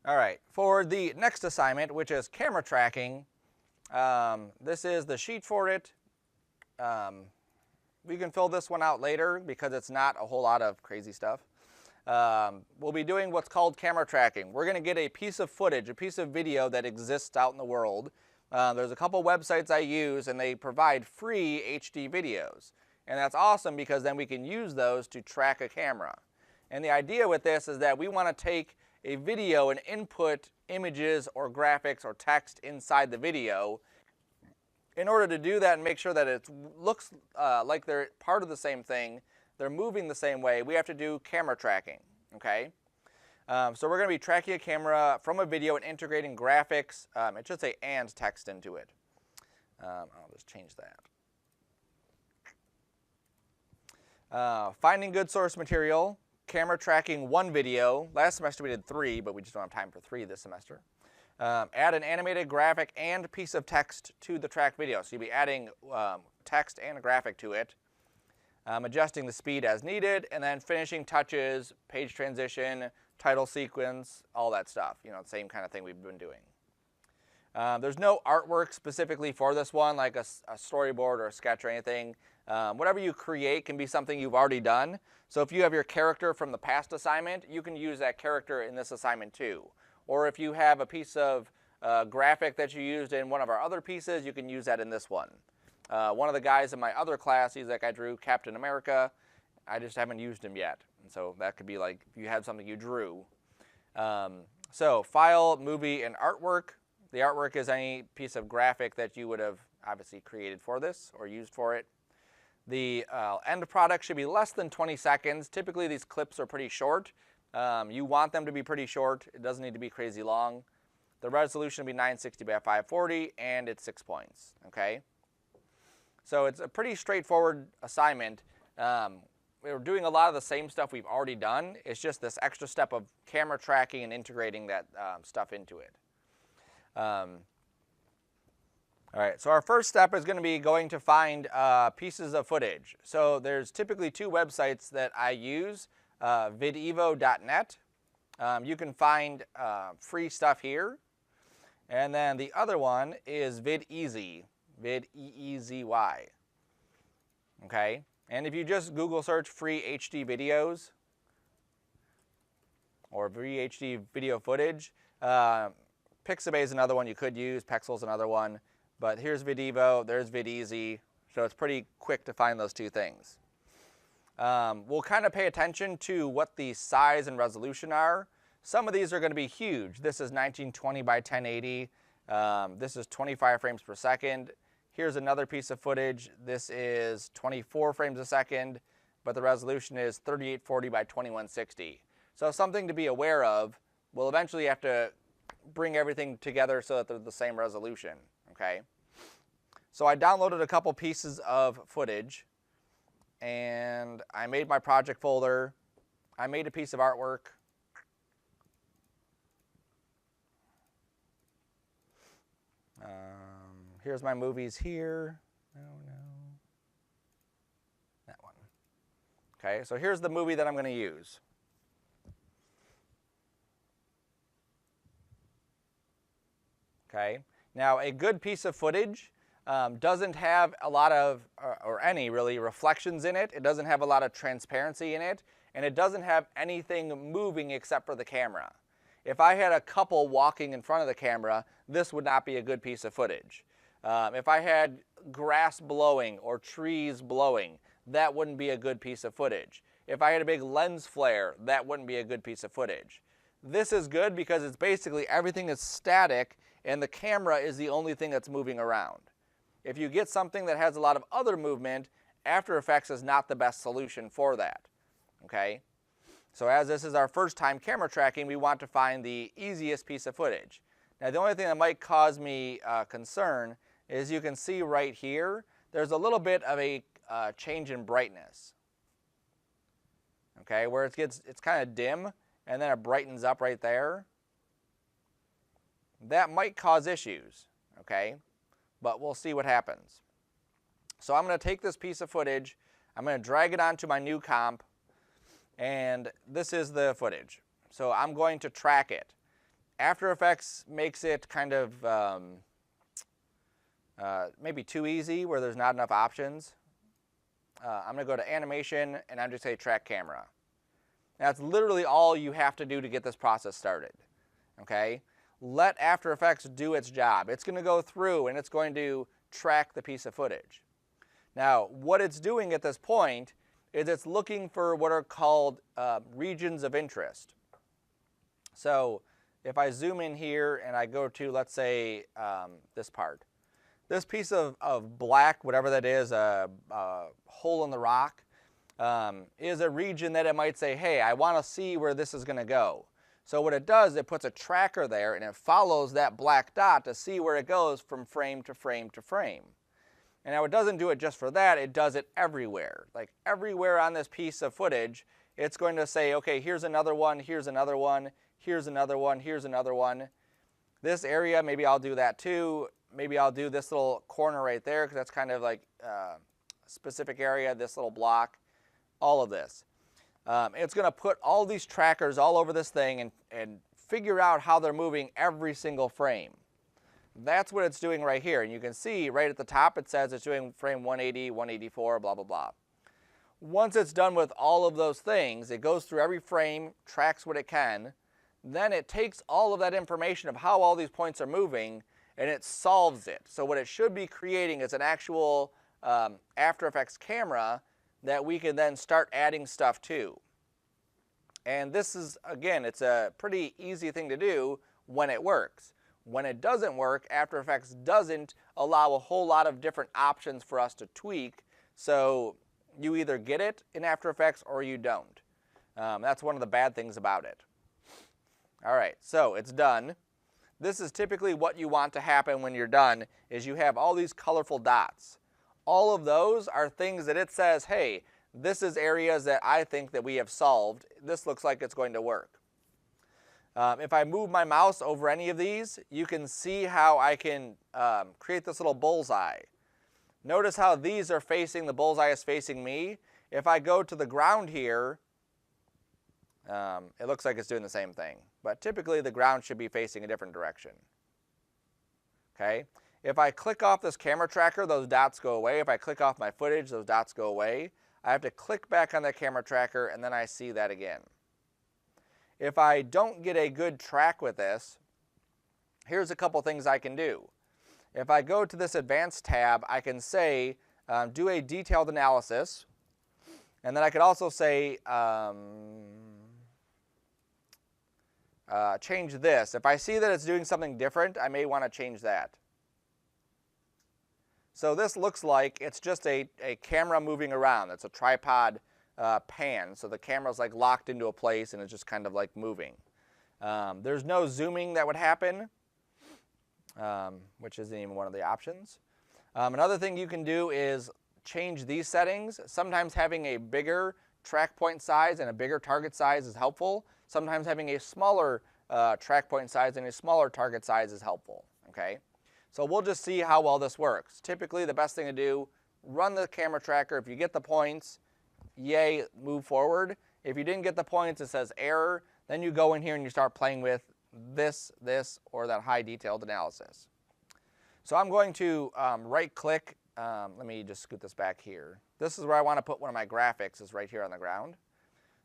All right, for the next assignment, which is camera tracking, this is the sheet for it. We can fill this one out later because it's not a whole lot of crazy stuff. We'll be doing what's called camera tracking. We're going to get a piece of footage, a piece of video that exists out in the world. There's a couple websites I use, and they provide free HD videos. And that's awesome because then we can use those to track a camera. And the idea with this is that we want to take a video and input images or graphics or text inside the video. In order to do that and make sure that it looks like they're part of the same thing, they're moving the same way, we have to do camera tracking, okay? So we're going to be tracking a camera from a video and integrating graphics. It should say and text into it. I'll just change that. Finding good source material, camera tracking one video. Last semester we did 3, but we just don't have time for 3 this semester. Add an animated graphic and piece of text to the track video. So you'll be adding text and a graphic to it. Adjusting the speed as needed, and then finishing touches, page transition, title sequence, all that stuff. You know, the same kind of thing we've been doing. There's no artwork specifically for this one, like a storyboard or a sketch or anything. Whatever you create can be something you've already done. So if you have your character from the past assignment, you can use that character in this assignment too. Or if you have a piece of graphic that you used in one of our other pieces, you can use that in this one. One of the guys in my other class, he's like I drew Captain America. I just haven't used him yet. And so that could be like if you had something you drew. So file, movie, and artwork. The artwork is any piece of graphic that you would have obviously created for this or used for it. The end product should be less than 20 seconds. Typically these clips are pretty short. You want them to be pretty short. It doesn't need to be crazy long. The resolution will be 960 by 540 and it's 6 points, okay? So it's a pretty straightforward assignment. We're doing a lot of the same stuff we've already done. It's just this extra step of camera tracking and integrating that stuff into it. All right, so our first step is going to be going to find pieces of footage. So there's typically 2 websites that I use, videvo.net. You can find free stuff here. And then the other one is VidEasy, V-E-E-Z-Y. Okay, and if you just Google search free HD videos or free HD video footage, Pixabay is another one you could use, Pexel's another one. But here's Videvo, there's VidEasy, so it's pretty quick to find those 2 things. We'll kind of pay attention to what the size and resolution are. Some of these are going to be huge. This is 1920 by 1080. This is 25 frames per second. Here's another piece of footage. This is 24 frames a second, but the resolution is 3840 by 2160. So something to be aware of. We'll eventually have to bring everything together so that they're the same resolution. Okay, so I downloaded a couple pieces of footage and I made my project folder. I made a piece of artwork. Here's my movies here. No. That one. Okay, so here's the movie that I'm going to use. Okay. Now, a good piece of footage doesn't have a lot of, or any really, reflections in it. It doesn't have a lot of transparency in it, and it doesn't have anything moving except for the camera. If I had a couple walking in front of the camera, this would not be a good piece of footage. If I had grass blowing or trees blowing, that wouldn't be a good piece of footage. If I had a big lens flare, that wouldn't be a good piece of footage. This is good because it's basically everything is static and the camera is the only thing that's moving around. If you get something that has a lot of other movement, After Effects is not the best solution for that. Okay? So as this is our first time camera tracking, we want to find the easiest piece of footage. Now the only thing that might cause me concern is you can see right here, there's a little bit of a change in brightness. Okay, where it's kind of dim and then it brightens up right there. That might cause issues, okay? But we'll see what happens. So I'm going to take this piece of footage, I'm going to drag it onto my new comp, and this is the footage. So I'm going to track it. After Effects makes it kind of maybe too easy where there's not enough options. I'm going to go to Animation, and I'm just going to say Track Camera. That's literally all you have to do to get this process started. Okay? Let After Effects do its job. It's going to go through and it's going to track the piece of footage. Now, what it's doing at this point is it's looking for what are called regions of interest. So if I zoom in here and I go to, let's say, this part. This piece of black, whatever that is, a hole in the rock, is a region that it might say, hey, I want to see where this is going to go. So what it does, it puts a tracker there and it follows that black dot to see where it goes from frame to frame to frame. And now it doesn't do it just for that, it does it everywhere. Like everywhere on this piece of footage, it's going to say, okay, here's another one, here's another one, here's another one, here's another one. This area, maybe I'll do that too. Maybe I'll do this little corner right there because that's kind of like a specific area, this little block, all of this. It's going to put all these trackers all over this thing and figure out how they're moving every single frame. That's what it's doing right here. And you can see right at the top it says it's doing frame 180, 184, blah, blah, blah. Once it's done with all of those things, it goes through every frame, tracks what it can, then it takes all of that information of how all these points are moving and it solves it. So what it should be creating is an actual After Effects camera that we can then start adding stuff to. And this is, again, it's a pretty easy thing to do when it works. When it doesn't work, After Effects doesn't allow a whole lot of different options for us to tweak. So you either get it in After Effects or you don't. That's one of the bad things about it. All right, so it's done. This is typically what you want to happen when you're done, is you have all these colorful dots. All of those are things that it says, hey, this is areas that I think that we have solved. This looks like it's going to work. If I move my mouse over any of these, you can see how I can create this little bullseye. Notice how these are facing, the bullseye is facing me. If I go to the ground here, it looks like it's doing the same thing. But typically the ground should be facing a different direction. Okay? If I click off this camera tracker, those dots go away. If I click off my footage, those dots go away. I have to click back on the camera tracker and then I see that again. If I don't get a good track with this, here's a couple things I can do. If I go to this Advanced tab, I can say, do a detailed analysis. And then I could also say, change this. If I see that it's doing something different, I may want to change that. So this looks like it's just a camera moving around. It's a tripod pan. So the camera's like locked into a place and it's just kind of like moving. There's no zooming that would happen, which isn't even one of the options. Another thing you can do is change these settings. Sometimes having a bigger track point size and a bigger target size is helpful. Sometimes having a smaller track point size and a smaller target size is helpful. Okay? So we'll just see how well this works. Typically the best thing to do, run the camera tracker. If you get the points, yay, move forward. If you didn't get the points, it says error. Then you go in here and you start playing with this, or that high detailed analysis. So I'm going to right click. Let me just scoot this back here. This is where I want to put one of my graphics, is right here on the ground.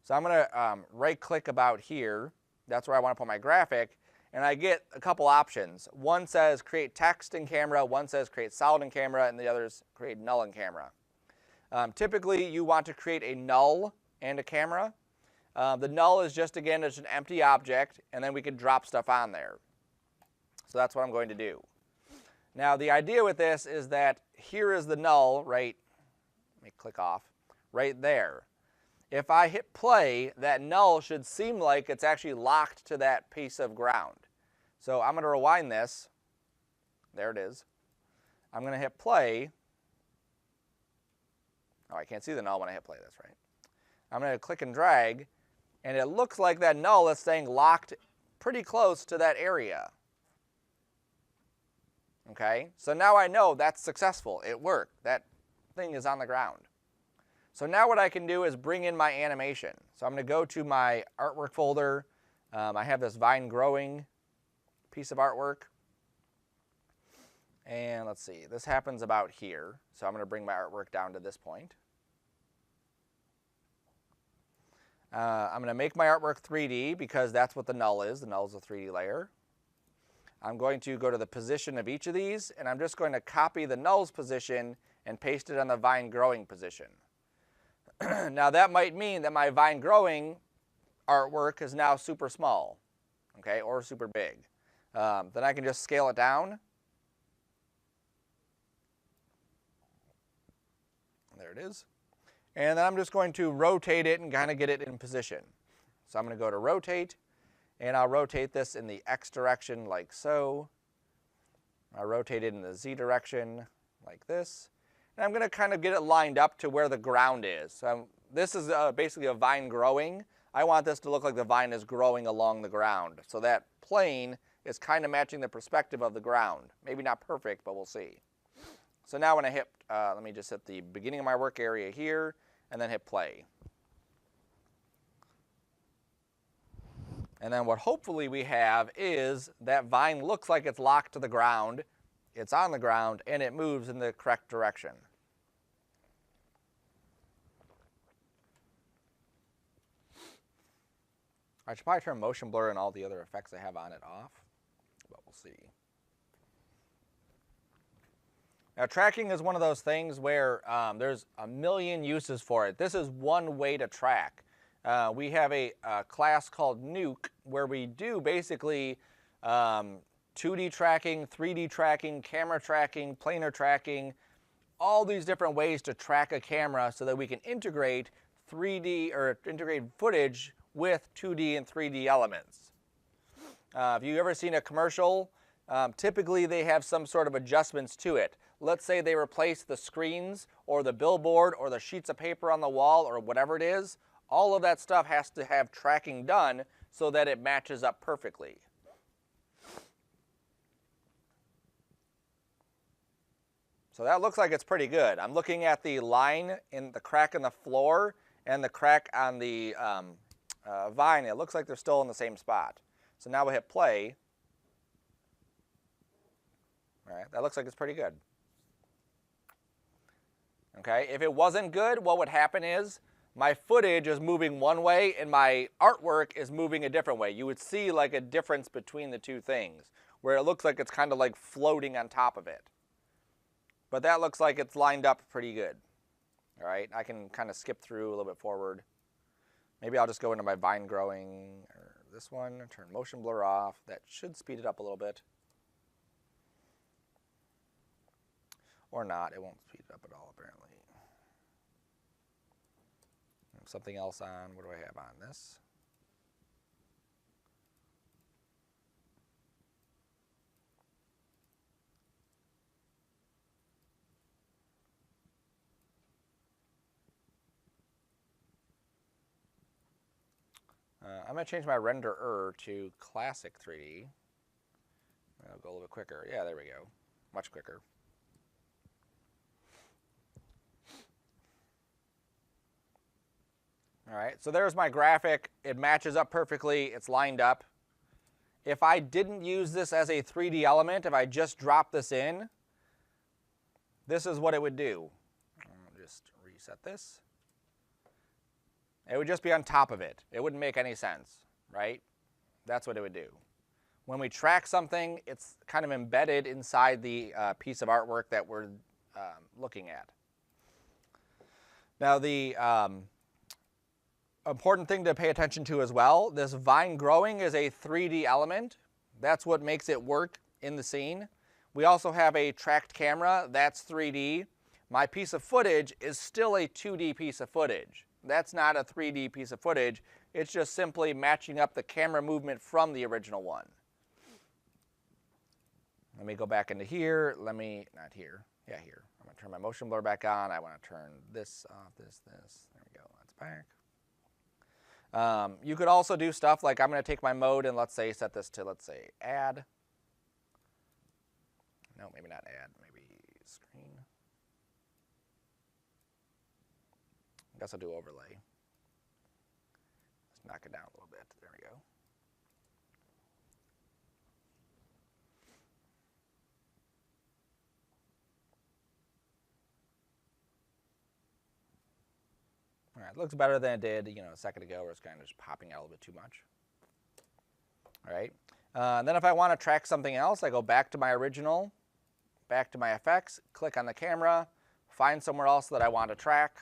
So I'm going to right click about here. That's where I want to put my graphic. And I get a couple options. One says create text in camera, one says create solid in camera, and the other is create null in camera. Typically you want to create a null and a camera. The null is just, again, it's an empty object, and then we can drop stuff on there. So that's what I'm going to do. Now the idea with this is that here is the null, right, let me click off, right there. If I hit play, that null should seem like it's actually locked to that piece of ground. So I'm going to rewind this. There it is. I'm going to hit play. Oh, I can't see the null when I hit play, that's right. I'm going to click and drag, and it looks like that null is staying locked pretty close to that area. Okay, so now I know that's successful. It worked. That thing is on the ground. So now what I can do is bring in my animation. So I'm going to go to my artwork folder. I have this vine growing. piece of artwork. And let's see, this happens about here. So I'm going to bring my artwork down to this point. I'm going to make my artwork 3D because that's what the null is. The null is a 3D layer. I'm going to go to the position of each of these, and I'm just going to copy the null's position and paste it on the vine growing position. Now that might mean that my vine growing artwork is now super small, okay, or super big. Then I can just scale it down. There it is. And then I'm just going to rotate it and kind of get it in position. So I'm going to go to rotate, and I'll rotate this in the X direction like so. I'll rotate it in the Z direction like this. And I'm going to kind of get it lined up to where the ground is. So this is basically a vine growing. I want this to look like the vine is growing along the ground. So that plane is kind of matching the perspective of the ground. Maybe not perfect, but we'll see. So now when I hit, let me just hit the beginning of my work area here, and then hit play. And then what hopefully we have is that vine looks like it's locked to the ground, it's on the ground, and it moves in the correct direction. I should probably turn motion blur and all the other effects I have on it off, but we'll see. Now tracking is one of those things where there's a million uses for it. This is one way to track. We have a class called Nuke where we do basically 2D tracking, 3D tracking, camera tracking, planar tracking, all these different ways to track a camera so that we can integrate 3D or integrate footage with 2D and 3D elements. If you've ever seen a commercial, typically they have some sort of adjustments to it. Let's say they replace the screens or the billboard or the sheets of paper on the wall or whatever it is. All of that stuff has to have tracking done so that it matches up perfectly. So that looks like it's pretty good. I'm looking at the line in the crack in the floor and the crack on the vine. It looks like they're still in the same spot. So now we'll hit play. All right, that looks like it's pretty good. Okay, if it wasn't good, what would happen is my footage is moving one way and my artwork is moving a different way. You would see like a difference between the two things where it looks like it's kind of like floating on top of it. But that looks like it's lined up pretty good. All right, I can kind of skip through a little bit forward. Maybe I'll just go into my vine growing, or this one, turn motion blur off. That should speed it up a little bit. Or not, it won't speed it up at all apparently. Something else on, what do I have on this? I'm going to change my renderer to classic 3D. I'll go a little bit quicker. Yeah, there we go. Much quicker. All right, so there's my graphic. It matches up perfectly. It's lined up. If I didn't use this as a 3D element, if I just dropped this in, this is what it would do. I'll just reset this. It would just be on top of it. It wouldn't make any sense, right? That's what it would do. When we track something, it's kind of embedded inside the piece of artwork that we're looking at. Now the important thing to pay attention to as well, this vine growing is a 3D element. That's what makes it work in the scene. We also have a tracked camera, that's 3D. My piece of footage is still a 2D piece of footage. That's not a 3D piece of footage. It's just simply matching up the camera movement from the original one. Let me go back into here. Not here. Yeah, here. I'm going to turn my motion blur back on. I want to turn this off, this. There we go. That's back. You could also do stuff like I'm going to take my mode and let's say set this to, let's say, add. No, maybe not add. Maybe screen. I guess I'll do overlay. Let's knock it down a little bit. There we go. it looks better than it did, a second ago, where it's kind of just popping out a little bit too much. All right. And then if I want to track something else, I go back to my original, back to my effects, click on the camera, find somewhere else that I want to track,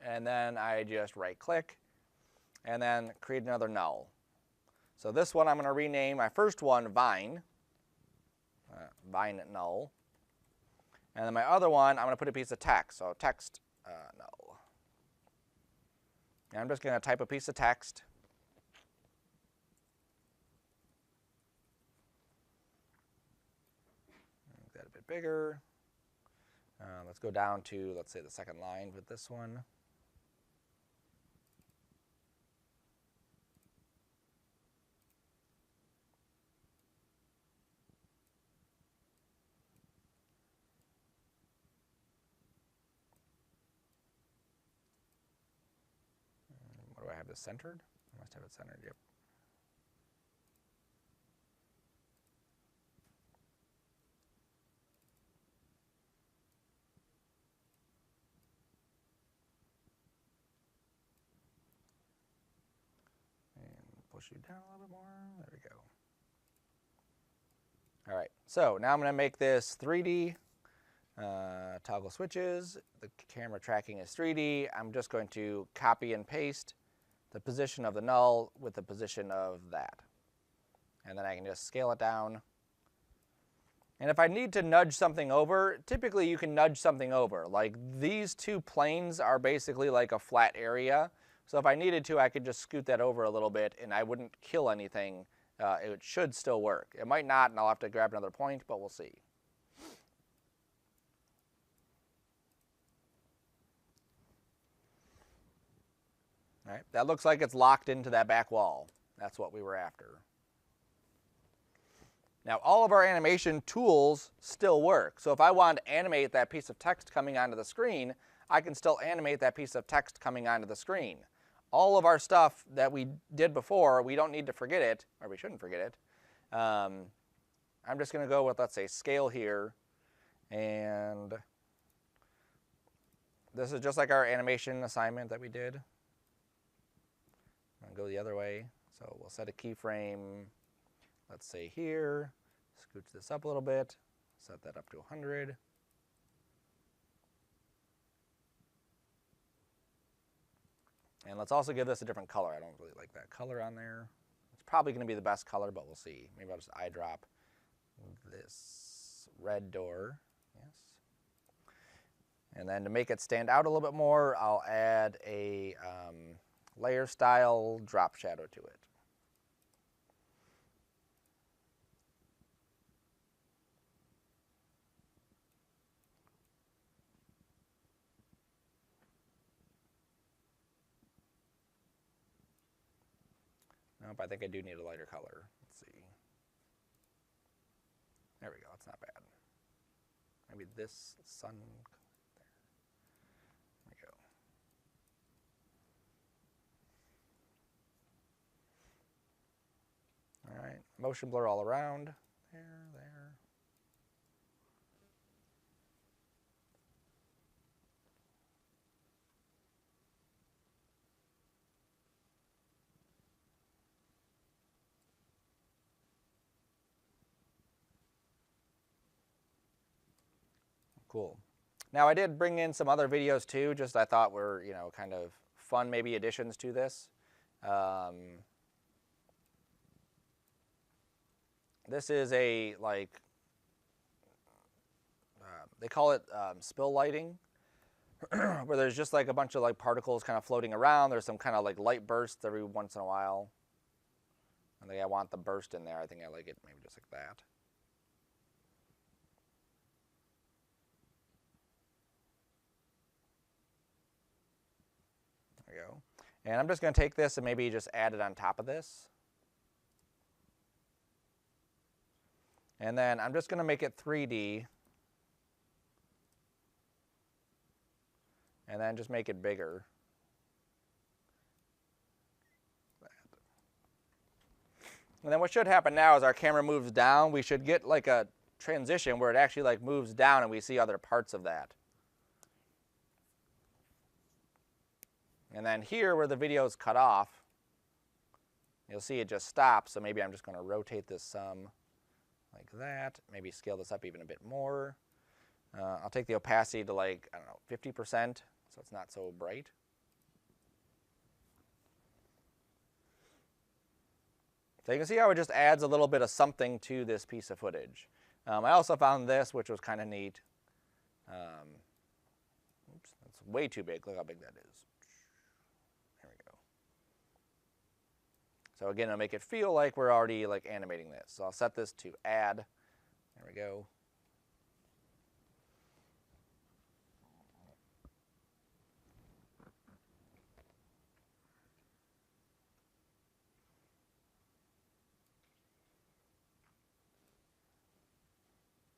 and then I just right-click, and then create another null. So this one I'm going to rename my first one Vine, Vine null. And then my other one, I'm going to put a piece of text, so text null. And I'm just going to type a piece of text. Make that a bit bigger. Let's go down to, let's say, the second line with this one. Do I have this centered? I must have it centered, yep. And push you down a little bit more. There we go. All right, so now I'm going to make this 3D. Toggle switches. The camera tracking is 3D. I'm just going to copy and paste the position of the null with the position of that. And then I can just scale it down. And if I need to nudge something over, typically you can nudge something over. Like these two planes are basically like a flat area. So if I needed to, I could just scoot that over a little bit and I wouldn't kill anything. It should still work. It might not, and I'll have to grab another point, but we'll see. All right, that looks like it's locked into that back wall. That's what we were after. Now, all of our animation tools still work. So if I wanted to animate that piece of text coming onto the screen, I can still animate that piece of text coming onto the screen. All of our stuff that we did before, we don't need to forget it, or we shouldn't forget it. I'm just going to go with, let's say, scale here. And this is just like our animation assignment that we did. I'll go the other way. So we'll set a keyframe, let's say here, scooch this up a little bit, set that up to 100. And let's also give this a different color. I don't really like that color on there. It's probably going to be the best color, but we'll see. Maybe I'll just eyedrop this red door. Yes. And then to make it stand out a little bit more, I'll add a layer style drop shadow to it. Nope, I think I do need a lighter color. Let's see. There we go, it's not bad. Maybe this sun color there. There we go. All right, motion blur all around. There. Cool. Now I did bring in some other videos too, just I thought were, kind of fun maybe additions to this. This is a, they call it spill lighting, where there's just like a bunch of particles kind of floating around. There's some kind of light bursts every once in a while. I think I want the burst in there. I think I like it maybe just like that. There we go. And I'm just going to take this and maybe just add it on top of this. And then I'm just going to make it 3D. And then just make it bigger. And then what should happen now is our camera moves down. We should get like a transition where it actually moves down and we see other parts of that. And then here where the video is cut off, you'll see it just stops. So maybe I'm just going to rotate this some like that. Maybe scale this up even a bit more. I'll take the opacity to like, I don't know, 50%, so it's not so bright. So you can see how it just adds a little bit of something to this piece of footage. I also found this, which was kind of neat. Oops, that's way too big. Look how big that is. There we go. So again, it'll make it feel like we're already like animating this. So I'll set this to add. There we go.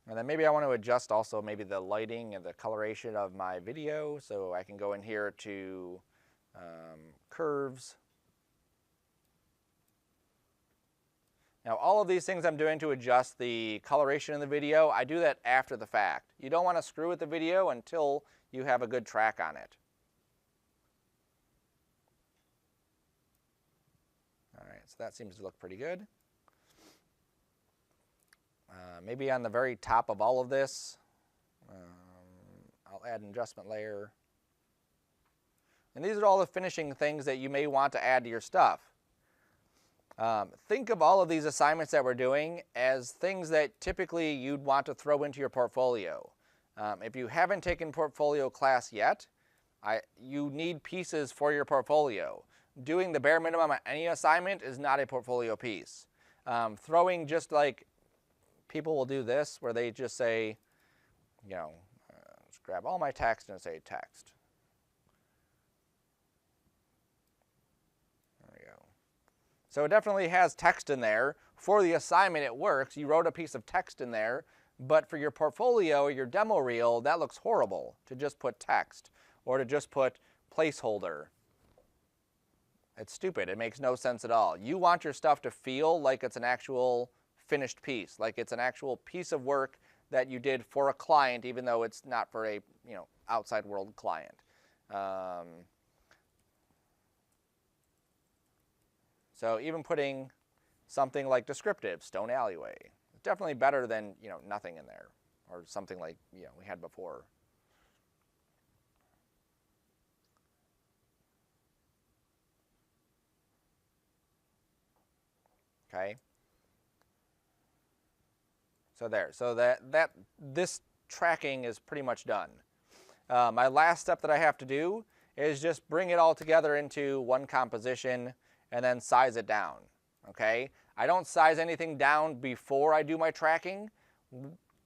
And then maybe I want to adjust also maybe the lighting and the coloration of my video. So I can go in here to curves. Now all of these things I'm doing to adjust the coloration in the video, I do that after the fact. You don't want to screw with the video until you have a good track on it. All right, so that seems to look pretty good. Maybe on the very top of all of this, I'll add an adjustment layer. And these are all the finishing things that you may want to add to your stuff. Think of all of these assignments that we're doing as things that typically you'd want to throw into your portfolio. If you haven't taken portfolio class yet, you need pieces for your portfolio. Doing the bare minimum on any assignment is not a portfolio piece. Throwing just like people will do this, where they just say, you know, just grab all my text and say text. There we go. So it definitely has text in there. For the assignment, it works. You wrote a piece of text in there, but for your portfolio or your demo reel, that looks horrible to just put text or to just put placeholder. It's stupid. It makes no sense at all. You want your stuff to feel like it's an actual finished piece, like it's an actual piece of work that you did for a client, even though it's not for a outside world client. So even putting something like descriptive, stone alleyway, is definitely better than nothing in there, or something like we had before. Okay. So there, so this tracking is pretty much done. My last step that I have to do is just bring it all together into one composition and then size it down, okay? I don't size anything down before I do my tracking.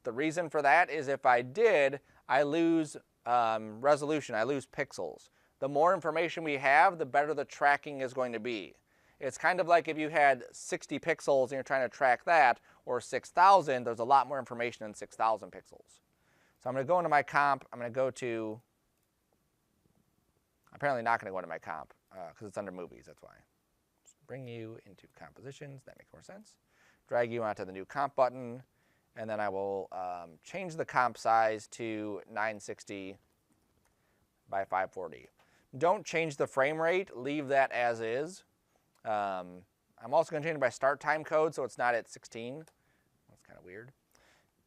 The reason for that is if I did, I lose resolution, I lose pixels. The more information we have, the better the tracking is going to be. It's kind of like if you had 60 pixels and you're trying to track that, or 6,000, there's a lot more information than 6,000 pixels. So I'm going to go into my comp. I'm going to go to, apparently not going to go into my comp because it's under movies, that's why. Just bring you into compositions, that makes more sense. Drag you onto the new comp button, and then I will change the comp size to 960 by 540. Don't change the frame rate, leave that as is. I'm also going to change it by start time code so it's not at 16. That's kind of weird.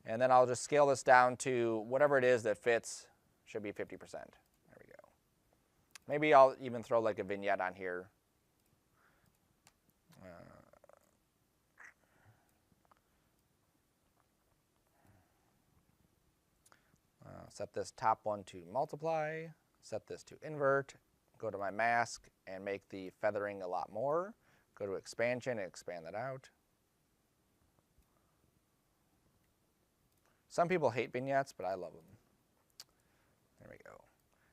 And then I'll just scale this down to whatever it is that fits. Should be 50%. There we go. Maybe I'll even throw like a vignette on here. Set this top one to multiply. Set this to invert. Go to my mask and make the feathering a lot more. Go to expansion and expand that out. Some people hate vignettes, but I love them. There we go.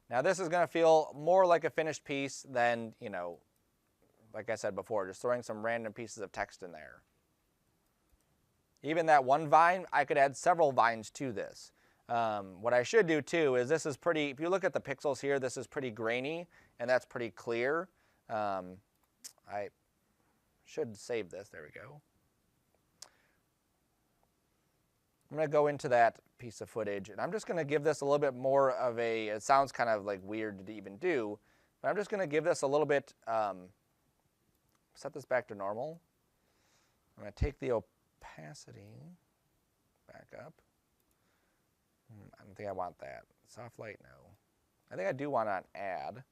Now this is going to feel more like a finished piece than, like I said before, just throwing some random pieces of text in there. Even that one vine, I could add several vines to this. What I should do too is this is pretty, if you look at the pixels here, this is pretty grainy and that's pretty clear. I should save this, there we go. I'm going to go into that piece of footage and I'm just going to give this a little bit more of a, it sounds kind of like weird to even do, But I'm just going to give this a little bit, set this back to normal. I'm going to take the opacity back up. I don't think I want that. Soft light, no. I think I do want an add.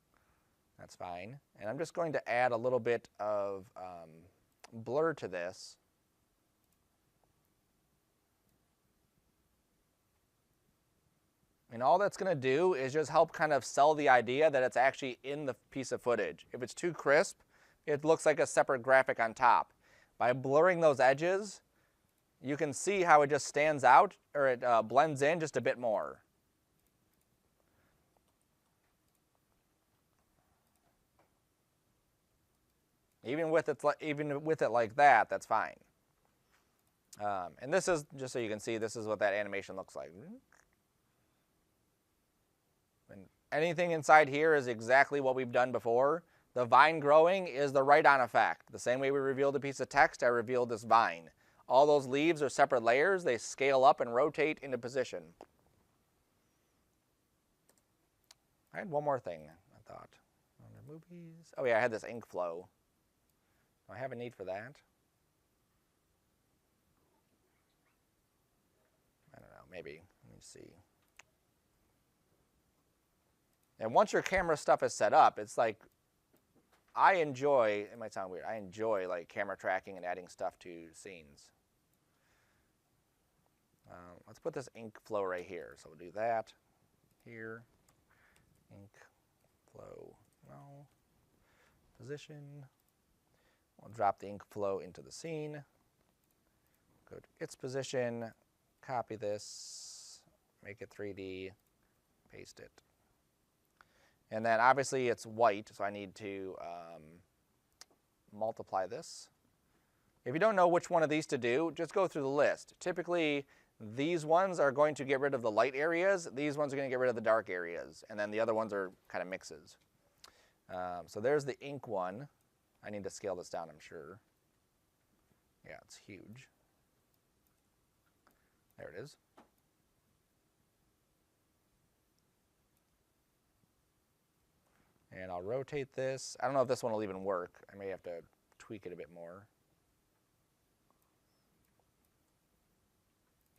That's fine. And I'm just going to add a little bit of blur to this. And all that's going to do is just help kind of sell the idea that it's actually in the piece of footage. If it's too crisp, it looks like a separate graphic on top. By blurring those edges, you can see how it just stands out, or it blends in just a bit more. Even with it like that, that's fine. And this is, just so you can see, this is what that animation looks like. And anything inside here is exactly what we've done before. The vine growing is the write-on effect. The same way we revealed a piece of text, I revealed this vine. All those leaves are separate layers. They scale up and rotate into position. I had one more thing, I thought. Movies. Oh yeah, I had this ink flow. Do I have a need for that? I don't know, maybe. Let me see. And once your camera stuff is set up, it's like, I enjoy, it might sound weird, I enjoy like camera tracking and adding stuff to scenes. Let's put this ink flow right here. So we'll do that here. Ink flow, no. Position. We'll drop the ink flow into the scene. Go to its position, copy this, make it 3D, paste it. And then obviously it's white, so I need to multiply this. If you don't know which one of these to do, just go through the list. Typically, these ones are going to get rid of the light areas. These ones are going to get rid of the dark areas. And then the other ones are kind of mixes. So there's the ink one. I need to scale this down, I'm sure. Yeah, it's huge. There it is. And I'll rotate this. I don't know if this one will even work. I may have to tweak it a bit more.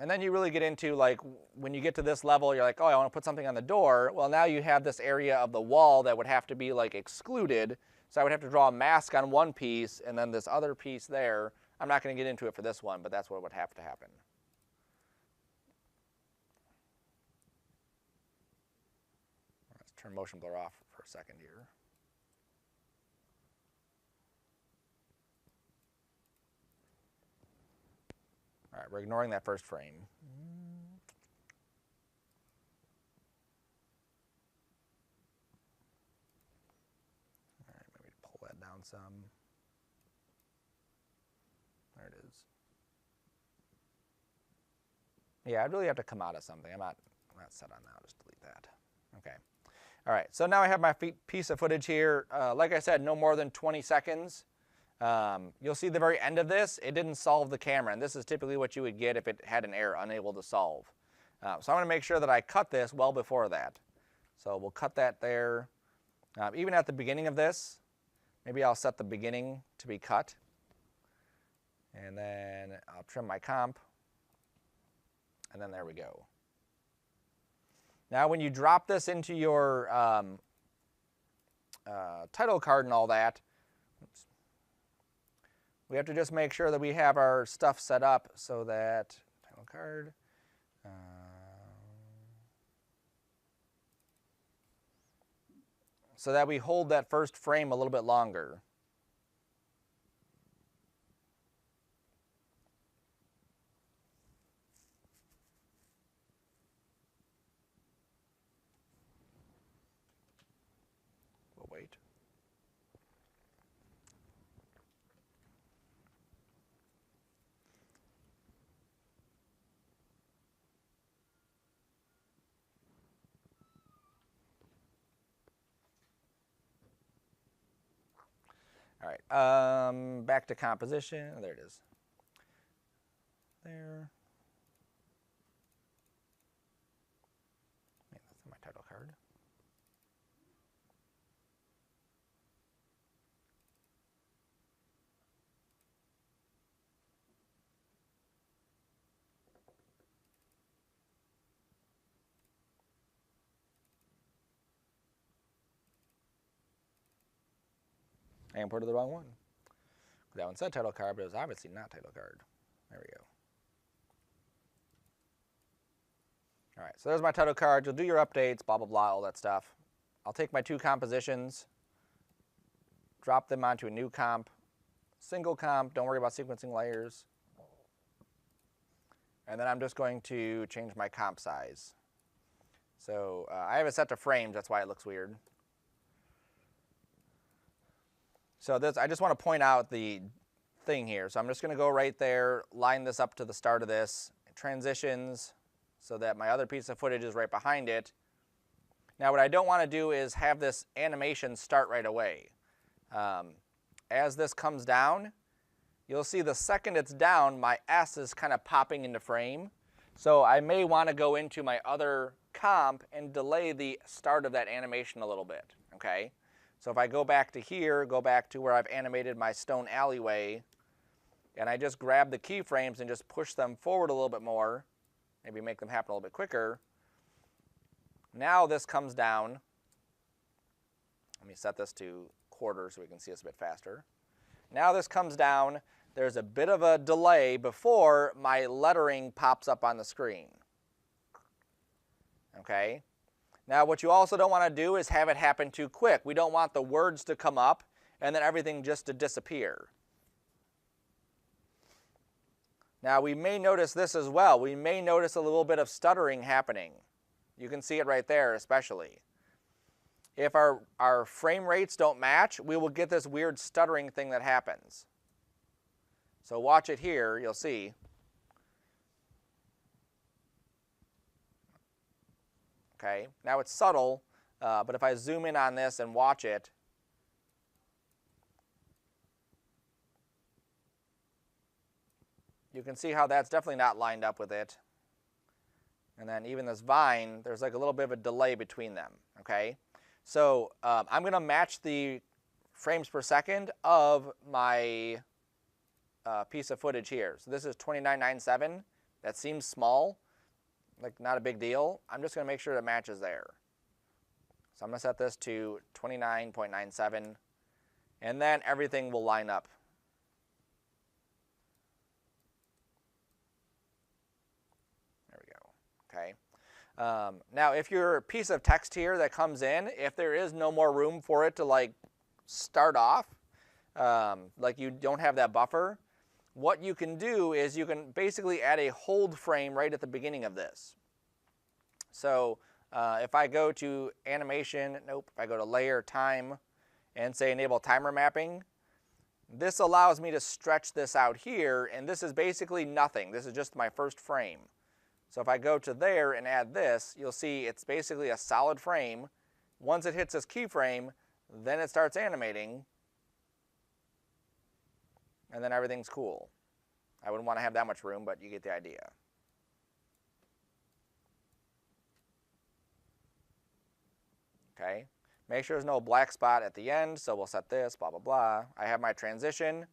And then you really get into, like, when you get to this level, you're like, oh, I want to put something on the door. Well, now you have this area of the wall that would have to be, like, excluded. So I would have to draw a mask on one piece and then this other piece there. I'm not going to get into it for this one, but that's what would have to happen. Let's turn motion blur off for a second here. All right, we're ignoring that first frame. All right, maybe pull that down some. There it is. Yeah, I'd really have to come out of something. I'm not set on that. I'll just delete that. Okay. All right, so now I have my piece of footage here. Like I said, no more than 20 seconds. You'll see the very end of this, it didn't solve the camera, and this is typically what you would get if it had an error, unable to solve. So I'm going to make sure that I cut this well before that. So we'll cut that there. Even at the beginning of this, maybe I'll set the beginning to be cut. And then I'll trim my comp. And then there we go. Now when you drop this into your title card and all that, we have to just make sure that we have our stuff set up so that, title card, so that we hold that first frame a little bit longer. We'll wait. All right, back to composition. Oh, there it is. There. Yeah, that's my title card. I imported the wrong one. That one said title card, but it was obviously not title card. There we go. All right, so there's my title card. You'll do your updates, blah, blah, blah, all that stuff. I'll take my 2 compositions, drop them onto a new comp, single comp, don't worry about sequencing layers. And then I'm just going to change my comp size. So I have it set to frames, that's why it looks weird. So this, I just want to point out the thing here. So I'm just going to go right there, line this up to the start of this, transitions, so that my other piece of footage is right behind it. Now what I don't want to do is have this animation start right away. As this comes down, you'll see the second it's down, my S is kind of popping into frame. So I may want to go into my other comp and delay the start of that animation a little bit, okay? So if I go back to here, go back to where I've animated my stone alleyway, and I just grab the keyframes and just push them forward a little bit more, maybe make them happen a little bit quicker. Now this comes down. Let me set this to quarter so we can see this a bit faster. Now this comes down. There's a bit of a delay before my lettering pops up on the screen. Okay? Now what you also don't want to do is have it happen too quick. We don't want the words to come up and then everything just to disappear. Now we may notice this as well. We may notice a little bit of stuttering happening. You can see it right there especially. If our frame rates don't match, we will get this weird stuttering thing that happens. So watch it here, you'll see. Okay, now it's subtle, but if I zoom in on this and watch it, you can see how that's definitely not lined up with it. And then even this vine, there's like a little bit of a delay between them, okay? So I'm going to match the frames per second of my piece of footage here. So this is 2997. That seems small, like not a big deal. I'm just going to make sure it matches there. So I'm going to set this to 29.97, and then everything will line up. There we go. Okay. Now, if your piece of text here that comes in, if there is no more room for it to like start off, like you don't have that buffer, what you can do is you can basically add a hold frame right at the beginning of this. So if I go to animation, if I go to layer, time, and say enable timer mapping, this allows me to stretch this out here, and this is basically nothing. This is just my first frame. So if I go to there and add this, you'll see it's basically a solid frame. Once it hits this keyframe, then it starts animating, and then everything's cool. I wouldn't want to have that much room, but you get the idea. Okay, make sure there's no black spot at the end, so we'll set this, blah, blah, blah. I have my transition,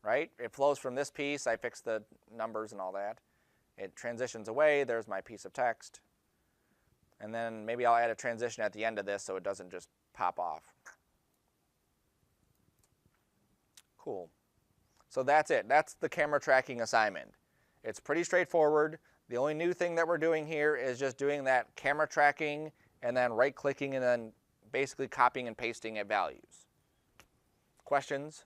right? It flows from this piece. I fixed the numbers and all that. It transitions away. There's my piece of text. And then maybe I'll add a transition at the end of this so it doesn't just pop off. Cool. So that's it. That's the camera tracking assignment. It's pretty straightforward. The only new thing that we're doing here is just doing that camera tracking and then right-clicking and then basically copying and pasting at values. Questions?